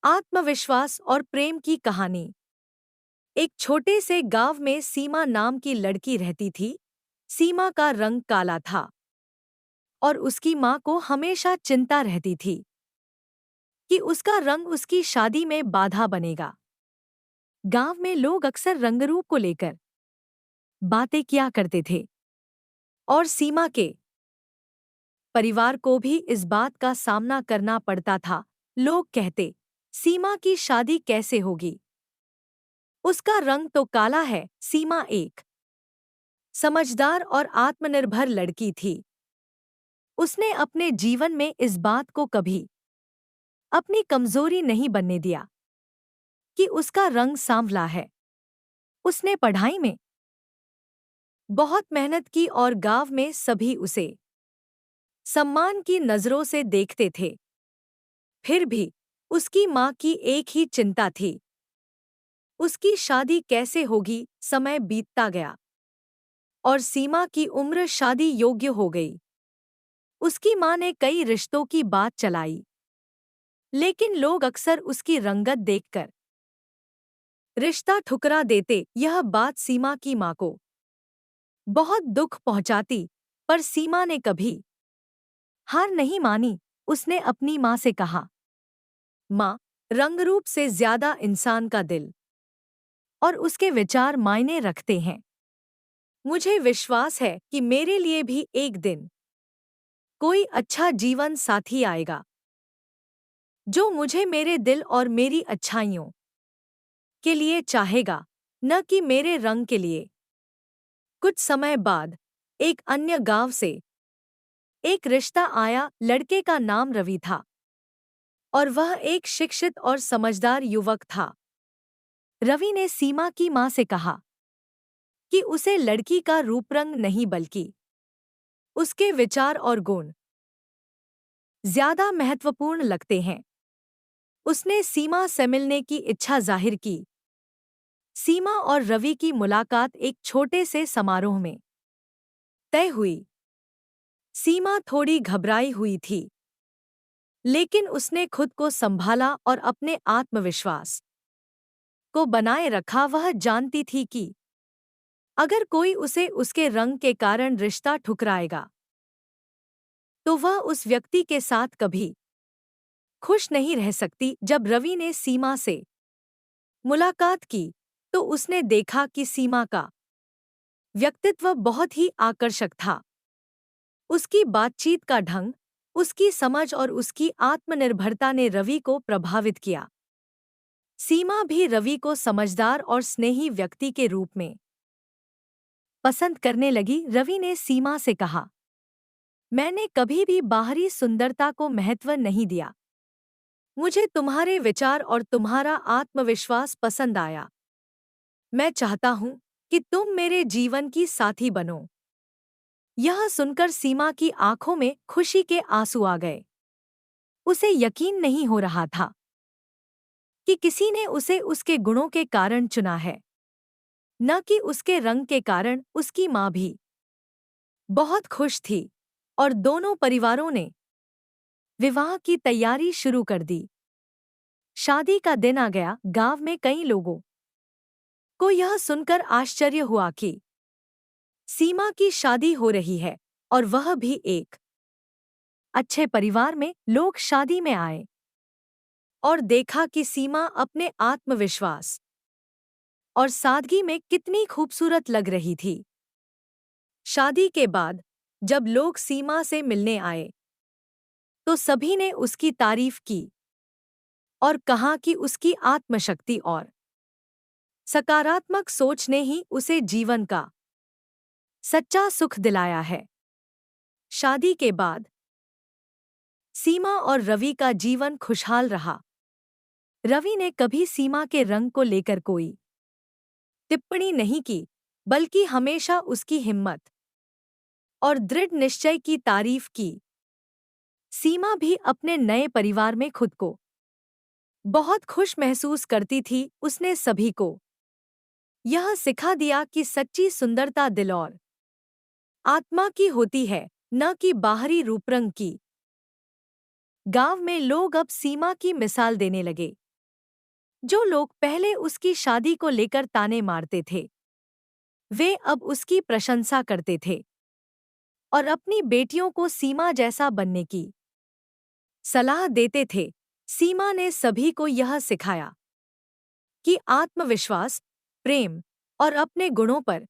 आत्मविश्वास और प्रेम की कहानी। एक छोटे से गांव में सीमा नाम की लड़की रहती थी। सीमा का रंग काला था और उसकी माँ को हमेशा चिंता रहती थी कि उसका रंग उसकी शादी में बाधा बनेगा। गांव में लोग अक्सर रंगरूप को लेकर बातें किया करते थे और सीमा के परिवार को भी इस बात का सामना करना पड़ता था। लोग कहते, सीमा की शादी कैसे होगी, उसका रंग तो काला है। सीमा एक समझदार और आत्मनिर्भर लड़की थी। उसने अपने जीवन में इस बात को कभी अपनी कमजोरी नहीं बनने दिया कि उसका रंग सांवला है। उसने पढ़ाई में बहुत मेहनत की और गांव में सभी उसे सम्मान की नजरों से देखते थे। फिर भी उसकी माँ की एक ही चिंता थी, उसकी शादी कैसे होगी। समय बीतता गया और सीमा की उम्र शादी योग्य हो गई। उसकी माँ ने कई रिश्तों की बात चलाई, लेकिन लोग अक्सर उसकी रंगत देखकर रिश्ता ठुकरा देते। यह बात सीमा की माँ को बहुत दुख पहुंचाती, पर सीमा ने कभी हार नहीं मानी। उसने अपनी माँ से कहा, माँ, रंगरूप से ज्यादा इंसान का दिल और उसके विचार मायने रखते हैं। मुझे विश्वास है कि मेरे लिए भी एक दिन कोई अच्छा जीवन साथी आएगा जो मुझे मेरे दिल और मेरी अच्छाइयों के लिए चाहेगा, न कि मेरे रंग के लिए। कुछ समय बाद एक अन्य गांव से एक रिश्ता आया। लड़के का नाम रवि था और वह एक शिक्षित और समझदार युवक था। रवि ने सीमा की मां से कहा कि उसे लड़की का रूपरंग नहीं बल्कि उसके विचार और गुण ज्यादा महत्वपूर्ण लगते हैं। उसने सीमा से मिलने की इच्छा जाहिर की। सीमा और रवि की मुलाकात एक छोटे से समारोह में तय हुई। सीमा थोड़ी घबराई हुई थी, लेकिन उसने खुद को संभाला और अपने आत्मविश्वास को बनाए रखा। वह जानती थी कि अगर कोई उसे उसके रंग के कारण रिश्ता ठुकराएगा, तो वह उस व्यक्ति के साथ कभी खुश नहीं रह सकती। जब रवि ने सीमा से मुलाकात की, तो उसने देखा कि सीमा का व्यक्तित्व बहुत ही आकर्षक था। उसकी बातचीत का ढंग, उसकी समझ और उसकी आत्मनिर्भरता ने रवि को प्रभावित किया। सीमा भी रवि को समझदार और स्नेही व्यक्ति के रूप में पसंद करने लगी। रवि ने सीमा से कहा, मैंने कभी भी बाहरी सुंदरता को महत्व नहीं दिया। मुझे तुम्हारे विचार और तुम्हारा आत्मविश्वास पसंद आया। मैं चाहता हूं कि तुम मेरे जीवन की साथी बनो। यह सुनकर सीमा की आंखों में खुशी के आंसू आ गए। उसे यकीन नहीं हो रहा था कि किसी ने उसे उसके गुणों के कारण चुना है, न कि उसके रंग के कारण। उसकी माँ भी बहुत खुश थी और दोनों परिवारों ने विवाह की तैयारी शुरू कर दी। शादी का दिन आ गया। गांव में कई लोगों को यह सुनकर आश्चर्य हुआ कि सीमा की शादी हो रही है, और वह भी एक अच्छे परिवार में। लोग शादी में आए और देखा कि सीमा अपने आत्मविश्वास और सादगी में कितनी खूबसूरत लग रही थी। शादी के बाद जब लोग सीमा से मिलने आए, तो सभी ने उसकी तारीफ की और कहा कि उसकी आत्मशक्ति और सकारात्मक सोच ने ही उसे जीवन का सच्चा सुख दिलाया है। शादी के बाद सीमा और रवि का जीवन खुशहाल रहा। रवि ने कभी सीमा के रंग को लेकर कोई टिप्पणी नहीं की, बल्कि हमेशा उसकी हिम्मत और दृढ़ निश्चय की तारीफ की। सीमा भी अपने नए परिवार में खुद को बहुत खुश महसूस करती थी। उसने सभी को यह सिखा दिया कि सच्ची सुंदरता दिल और आत्मा की होती है, न कि बाहरी रूपरंग की। गांव में लोग अब सीमा की मिसाल देने लगे। जो लोग पहले उसकी शादी को लेकर ताने मारते थे, वे अब उसकी प्रशंसा करते थे और अपनी बेटियों को सीमा जैसा बनने की सलाह देते थे। सीमा ने सभी को यह सिखाया कि आत्मविश्वास, प्रेम और अपने गुणों पर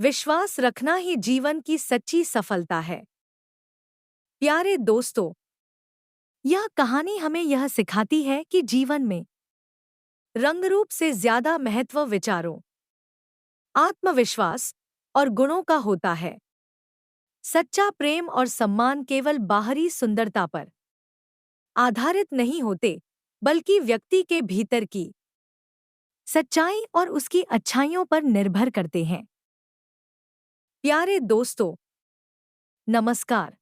विश्वास रखना ही जीवन की सच्ची सफलता है। प्यारे दोस्तों, यह कहानी हमें यह सिखाती है कि जीवन में रंगरूप से ज्यादा महत्व विचारों, आत्मविश्वास और गुणों का होता है। सच्चा प्रेम और सम्मान केवल बाहरी सुंदरता पर आधारित नहीं होते, बल्कि व्यक्ति के भीतर की सच्चाई और उसकी अच्छाइयों पर निर्भर करते हैं। प्यारे दोस्तों, नमस्कार।